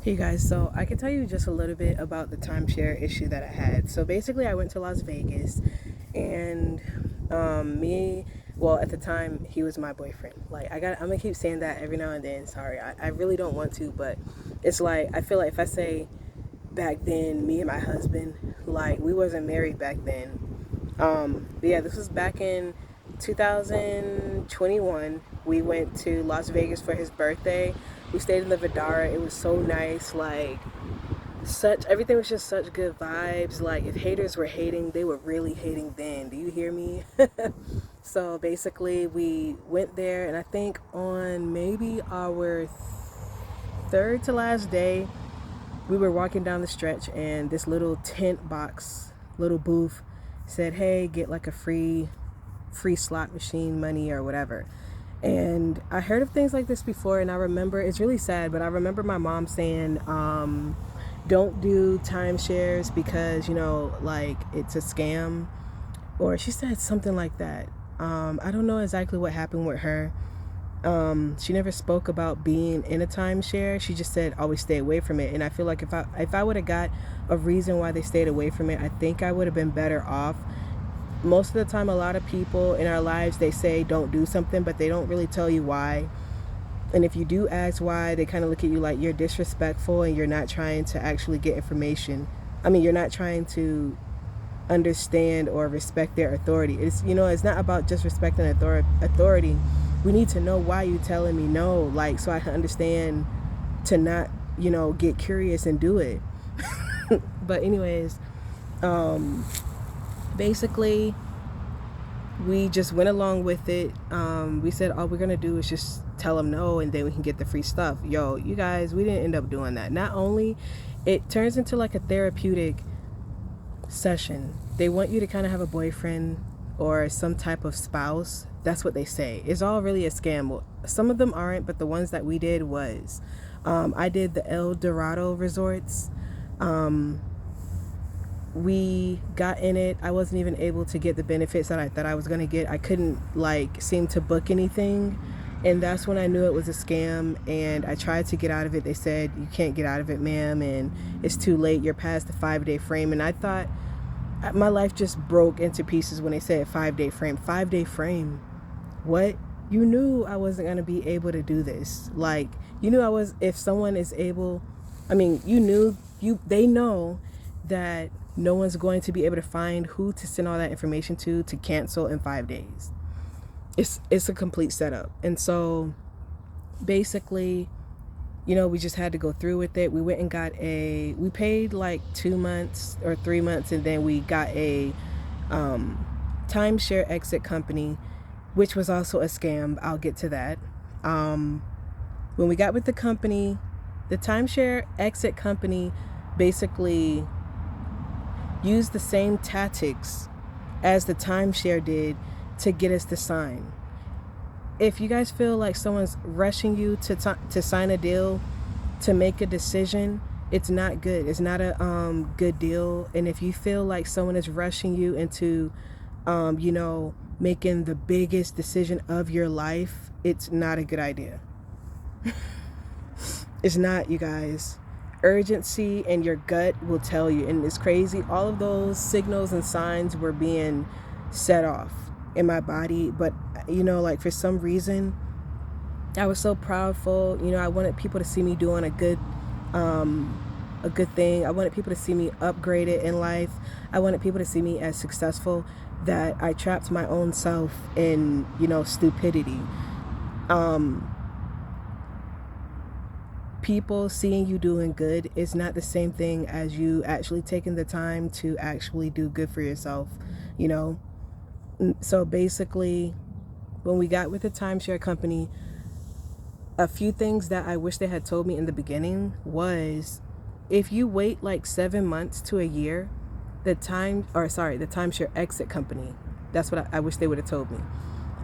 Hey guys, so I can tell you just a little bit about the timeshare issue that I had. So basically, I went to Las Vegas, and well, at the time, he was my boyfriend. I'm gonna keep saying that every now and then. Sorry, I really don't want to, but it's like, I feel like if I say back then, me and my husband, like, we wasn't married back then. But yeah, this was back in 2021. We went to Las Vegas for his birthday. We stayed in the Vidara. It was so nice. Like, such everything was just such good vibes. Like, if haters were hating, they were really hating then. Do you hear me? So basically, we went there, and I think on maybe our third to last day, we were walking down the stretch, and this little tent box, little booth, said, "Hey, get like a free slot machine money or whatever." And I heard of things like this before, and I remember, it's really sad, but I remember my mom saying, don't do timeshares because, like, it's a scam. Or she said something like that. I don't know exactly what happened with her. She never spoke about being in a timeshare. She just said always stay away from it. And I feel like if I would have got a reason why they stayed away from it, I think I would have been better off. Most of the time, a lot of people in our lives, they say don't do something, but they don't really tell you why. And if you do ask why, they kind of look at you like you're disrespectful and you're not trying to actually get information. I mean, you're not trying to understand or respect their authority. It's not about just respecting authority. We need to know why you telling me no, like, so I can understand to not, get curious and do it. But anyways, basically, we just went along with it. We said all we're gonna do is just tell them no, and then we can get the free stuff. Yo, you guys, we didn't end up doing that. Not only, it turns into like a therapeutic session. They want you to kind of have a boyfriend or some type of spouse. That's what they say. It's all really a scam. Well, some of them aren't, but the ones that we did was. I did the El Dorado resorts. We got in it. I wasn't even able to get the benefits that I thought I was going to get. I couldn't seem to book anything, and that's when I knew it was a scam. And I tried to get out of it. They said you can't get out of it, ma'am, and it's too late, you're past the 5-day frame. And I thought, my life just broke into pieces when they said 5-day frame. 5-day frame, what? You knew I wasn't going to be able to do this. Like, you knew I was. If someone is able, I mean, they know that no one's going to be able to find who to send all that information to cancel in 5 days. It's a complete setup. And so basically, we just had to go through with it. We went and we paid like 2 months or 3 months, and then we got a timeshare exit company, which was also a scam. I'll get to that. When we got with the company, the timeshare exit company basically used the same tactics as the timeshare did to get us to sign. If you guys feel like someone's rushing you to sign a deal, to make a decision, it's not good. It's not a good deal. And if you feel like someone is rushing you into making the biggest decision of your life, it's not a good idea. It's not, you guys. Urgency and your gut will tell you. And it's crazy. All of those signals and signs were being set off in my body. But, for some reason, I was so proudful. I wanted people to see me doing a good thing. I wanted people to see me upgraded in life. I wanted people to see me as successful, that I trapped my own self in, stupidity. People seeing you doing good is not the same thing as you actually taking the time to actually do good for yourself, So basically, when we got with the timeshare company, a few things that I wish they had told me in the beginning was, if you wait like 7 months to a year, the timeshare exit company, that's what I wish they would have told me.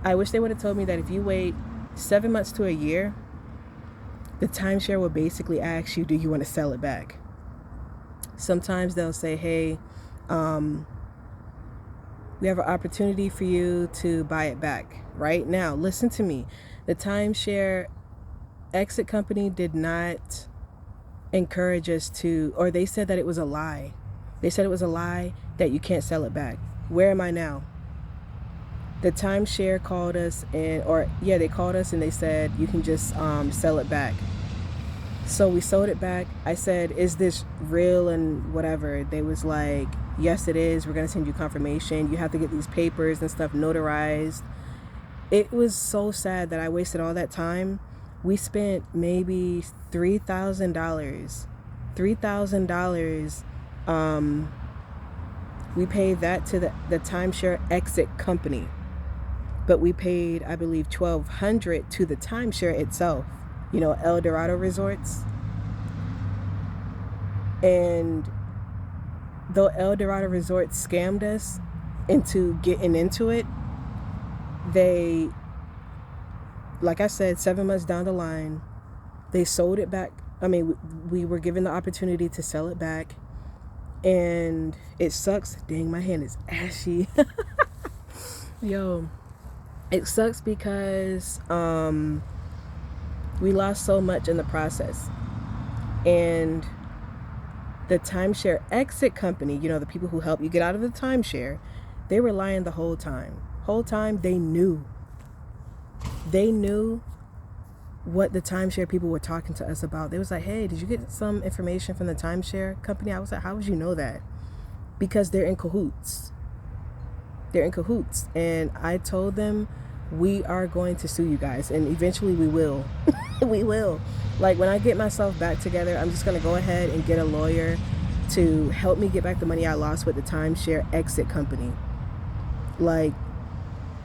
I wish they would have told me that if you wait 7 months to a year, the timeshare will basically ask you, do you want to sell it back? Sometimes they'll say, hey, we have an opportunity for you to buy it back. Right now, listen to me. The timeshare exit company did not encourage us to, or they said that it was a lie. They said it was a lie that you can't sell it back. Where am I now? The timeshare called us they called us and they said you can just sell it back. So we sold it back. I said, is this real and whatever? They was like, yes, it is. We're going to send you confirmation. You have to get these papers and stuff notarized. It was so sad that I wasted all that time. We spent maybe $3,000. $3,000. We paid that to the timeshare exit company. But we paid, I believe, $1,200 to the timeshare itself. You know, El Dorado Resorts. And though El Dorado Resorts scammed us into getting into it, they, like I said, 7 months down the line, they sold it back. I mean, we were given the opportunity to sell it back. And it sucks. Dang, my hand is ashy. Yo, it sucks because we lost so much in the process. And the timeshare exit company, you know, the people who help you get out of the timeshare, they were lying the whole time. They knew what the timeshare people were talking to us about. They was like, hey, did you get some information from the timeshare company? I was like, how would you know that? Because they're in cahoots. And I told them, we are going to sue you guys, and eventually we will. We will. Like, when I get myself back together, I'm just going to go ahead and get a lawyer to help me get back the money I lost with the timeshare exit company. Like,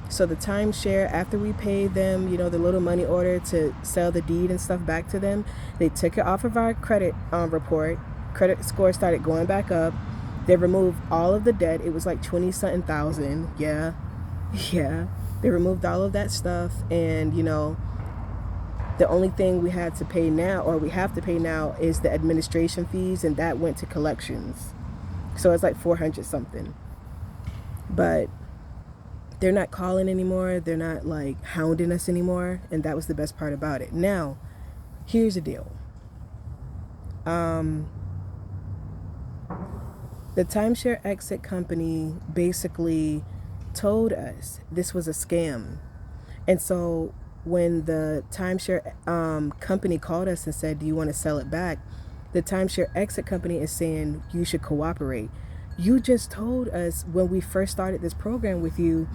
so the timeshare, after we paid them, you know, the little money order to sell the deed and stuff back to them, they took it off of our credit report. Credit score started going back up. They removed all of the debt. It was like 20-something thousand. Yeah. They removed all of that stuff, and, you know, the only thing we have to pay now is the administration fees, and that went to collections. So it's like 400 something. But they're not calling anymore. They're not like hounding us anymore, and that was the best part about it. Now, here's the deal. The timeshare exit company basically told us this was a scam. And so when the timeshare company called us and said, do you want to sell it back? The timeshare exit company is saying you should cooperate. You just told us when we first started this program with you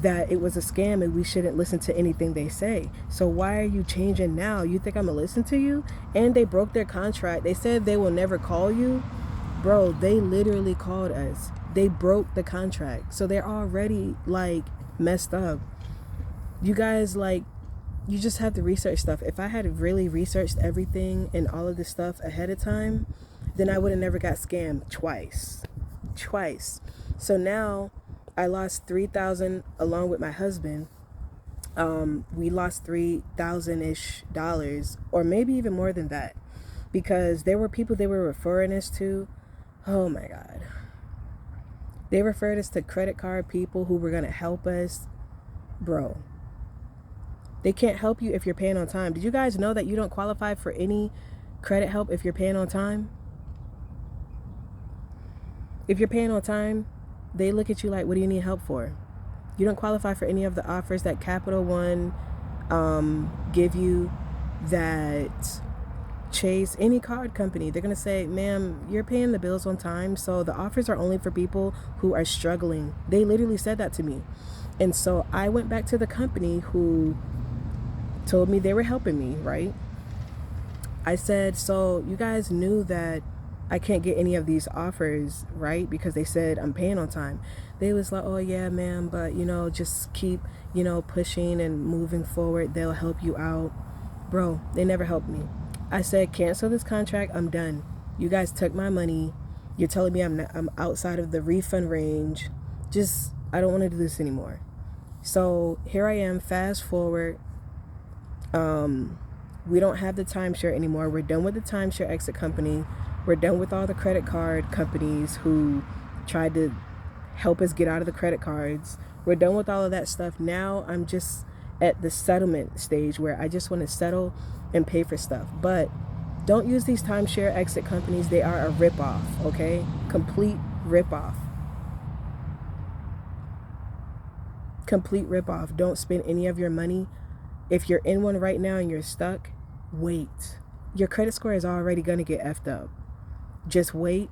that it was a scam and we shouldn't listen to anything they say. So why are you changing now? You think I'm gonna listen to you? And they broke their contract. They said they will never call you. Bro, they literally called us. They broke the contract. So they're already like messed up. You guys, like, you just have to research stuff. If I had really researched everything and all of this stuff ahead of time, then I would have never got scammed twice. So now I lost $3,000 along with my husband. We lost $3,000-ish, or maybe even more than that, because there were people they were referring us to. Oh my God. They referred us to credit card people who were going to help us. Bro, they can't help you if you're paying on time. Did you guys know that you don't qualify for any credit help if you're paying on time? If you're paying on time, they look at you like, what do you need help for? You don't qualify for any of the offers that Capital One give you, that Chase, any card company. They're going to say, ma'am, you're paying the bills on time, so the offers are only for people who are struggling. They literally said that to me. And so I went back to the company who told me they were helping me, right? I said, so you guys knew that I can't get any of these offers, right? Because they said I'm paying on time. They was like, oh yeah, ma'am, but you know, just keep, you know, pushing and moving forward. They'll help you out. Bro, they never helped me. I said, cancel this contract. I'm done. You guys took my money. You're telling me I'm outside of the refund range. Just, I don't want to do this anymore. So here I am, fast forward. We don't have the timeshare anymore. We're done with the timeshare exit company. We're done with all the credit card companies who tried to help us get out of the credit cards. We're done with all of that stuff. Now I'm just at the settlement stage where I just want to settle and pay for stuff. But Don't use these timeshare exit companies. They are a ripoff, okay? Complete ripoff. Complete ripoff. Don't spend any of your money. If you're in one right now and you're stuck, wait. Your credit score is already going to get effed up. Just wait.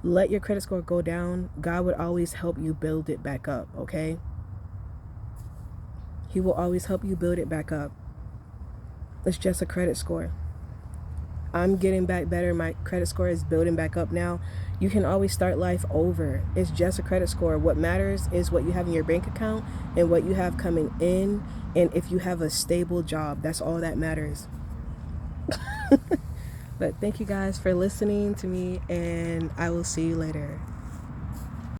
Let your credit score go down. God would always help you build it back up, okay? He will always help you build it back up. It's just a credit score. I'm getting back better. My credit score is building back up now. You can always start life over. It's just a credit score. What matters is what you have in your bank account and what you have coming in, and if you have a stable job. That's all that matters. But thank you guys for listening to me, and I will see you later.